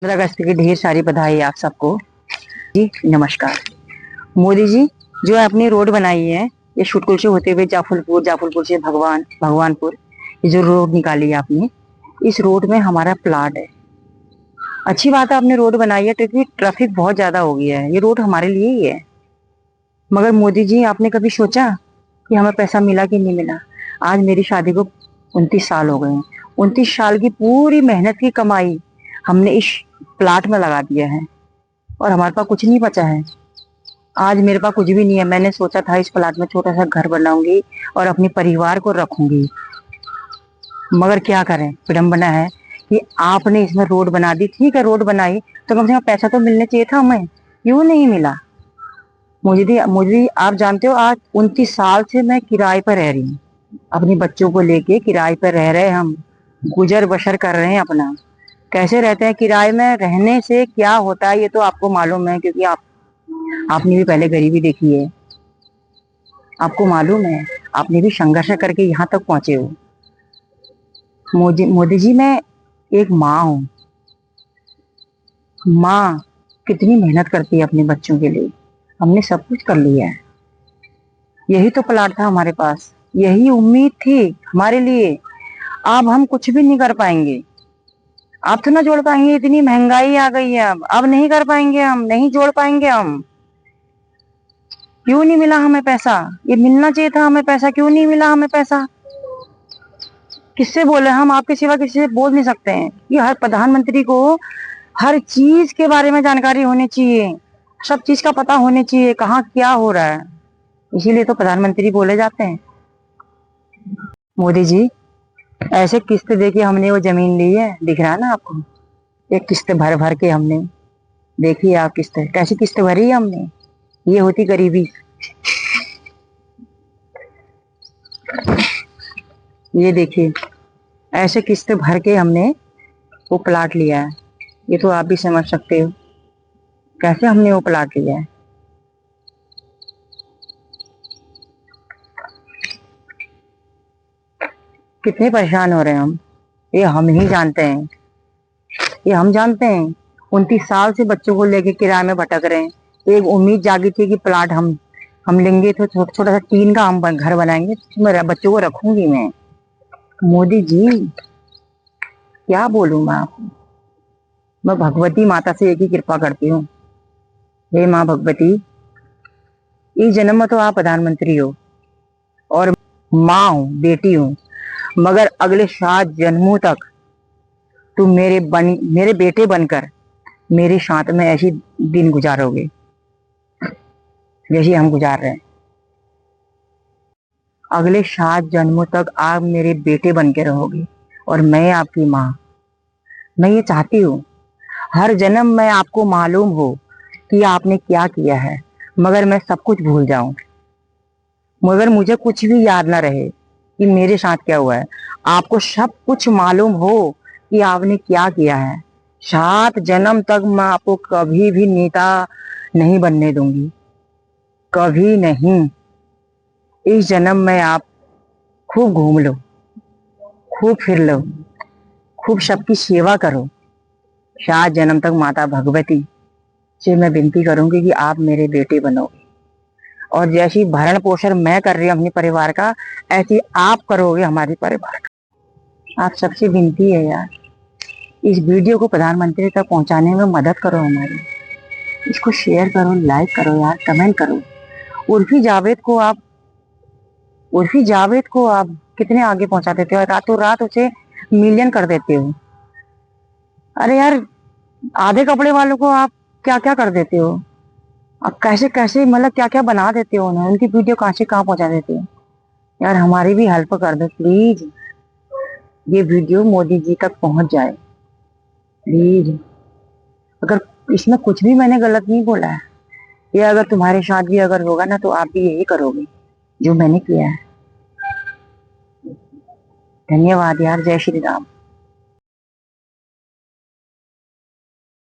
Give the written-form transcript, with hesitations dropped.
15 अगस्त की ढेर सारी बधाई आप सबको। जी नमस्कार। मोदी जी, जो आपने रोड बनाई है, ये शुटकुल से होते हुए जाफलपुर, जाफलपुर से भगवानपुर, ये जो रोड निकाली है आपने, इस रोड में हमारा प्लाट है। अच्छी बात है आपने रोड बनाई है, क्योंकि ट्रैफिक बहुत ज्यादा हो गया है। ये रोड हमारे लिए ही है। मगर मोदी जी, आपने कभी सोचा कि हमें पैसा मिला कि नहीं मिला? आज मेरी शादी को 29 साल हो गए हैं। 29 साल की पूरी मेहनत की कमाई हमने इस प्लाट में लगा दिया है, और हमारे पास कुछ नहीं बचा है। आज मेरे पास कुछ भी नहीं है। मैंने सोचा था इस प्लाट में छोटा सा घर बनाऊंगी और अपने परिवार को रखूंगी, मगर क्या करें, विडम्बना है कि आपने इसमें रोड बना दी। ठीक है, रोड बनाई तो कम से कम पैसा तो मिलना चाहिए था हमें, क्यों नहीं मिला? मुझे आप जानते हो, आज 29 साल से मैं किराए पर रह रही हूँ। अपने बच्चों को लेके किराए पर रह रहे हैं हम, गुजर बसर कर रहे हैं अपना। कैसे रहते हैं किराए में? रहने से क्या होता है ये तो आपको मालूम है, क्योंकि आपने भी पहले गरीबी देखी है, आपको मालूम है। आपने भी संघर्ष करके यहाँ तक पहुंचे हो। मोदी मोदी जी, मैं एक माँ हूँ। माँ कितनी मेहनत करती है अपने बच्चों के लिए। हमने सब कुछ कर लिया है। यही तो प्लाट था हमारे पास, यही उम्मीद थी हमारे लिए। अब हम कुछ भी नहीं कर पाएंगे। आप तो ना जोड़ पाएंगे, इतनी महंगाई आ गई है। अब नहीं कर पाएंगे, हम नहीं जोड़ पाएंगे हम। क्यों नहीं मिला हमें पैसा? ये मिलना चाहिए था हमें पैसा, क्यों नहीं मिला हमें पैसा? किससे बोले हम? आपके सिवा किसी से बोल नहीं सकते हैं। ये हर प्रधानमंत्री को हर चीज के बारे में जानकारी होनी चाहिए, सब चीज का पता होनी चाहिए, कहाँ क्या हो रहा है। इसीलिए तो प्रधानमंत्री बोले जाते हैं। मोदी जी, ऐसे किस्त दे के हमने वो जमीन ली है, दिख रहा है ना आपको? एक किस्त भर भर के हमने, देखिए आप किस्त कैसी किस्त भरी है हमने। ये होती गरीबी। ये देखिए, ऐसे किस्त भर के हमने वो प्लाट लिया है। ये तो आप भी समझ सकते हो कैसे हमने वो प्लाट लिया है। कितने परेशान हो रहे हैं हम, ये हम ही जानते हैं। ये हम जानते हैं। 29 साल से बच्चों को लेके किराए में भटक रहे हैं। एक उम्मीद जागी थी कि प्लाट हम लेंगे तो छोटा सा टीन का हम घर बनाएंगे, मेरे बच्चों को रखूंगी मैं। मोदी जी, क्या बोलूं मैं आपको? मैं भगवती माता से एक ही कृपा करती हूँ, हे माँ भगवती, इस जन्म में तो आप प्रधानमंत्री हो और माँ हूँ, बेटी हूँ, मगर अगले 7 जन्मों तक तुम मेरे बेटे बनकर मेरे साथ में ऐसी दिन गुजारोगे जैसे हम गुजार रहे हैं। अगले 7 जन्मों तक आप मेरे बेटे बन के रहोगे और मैं आपकी माँ। मैं ये चाहती हूँ हर जन्म में आपको मालूम हो कि आपने क्या किया है, मगर मैं सब कुछ भूल जाऊं, मगर मुझे कुछ भी याद ना रहे कि मेरे साथ क्या हुआ है। आपको सब कुछ मालूम हो कि आपने क्या किया है। 7 जन्म तक मैं आपको कभी भी नेता नहीं बनने दूंगी, कभी नहीं। इस जन्म में आप खूब घूम लो, खूब फिर लो, खूब सबकी सेवा करो। 7 जन्म तक माता भगवती से मैं विनती करूंगी कि आप मेरे बेटे बनोगे, और जैसी भरण पोषण मैं कर रही हूँ अपने परिवार का, ऐसी आप करोगे हमारे परिवार का। आप सबसे विनती है यार, इस वीडियो को प्रधानमंत्री तक पहुंचाने में मदद करो हमारी। इसको शेयर करो, लाइक करो यार, कमेंट करो। उर्फी जावेद को आप उर्फी जावेद को आप कितने आगे पहुंचा देते हो, रातों रात उसे मिलियन कर देते हो। अरे यार, आधे कपड़े वालों को आप क्या क्या कर देते हो। अब कैसे कैसे, मतलब क्या क्या बना देते हो ना, उनकी वीडियो कहाँ से कहाँ पहुंचा देते हो। यार हमारी भी हेल्प कर दो प्लीज, ये वीडियो मोदी जी तक पहुंच जाए प्लीज। अगर इसमें कुछ भी मैंने गलत नहीं बोला है, ये अगर तुम्हारे साथ भी अगर होगा ना, तो आप भी यही करोगे जो मैंने किया है। धन्यवाद यार, जय श्री राम।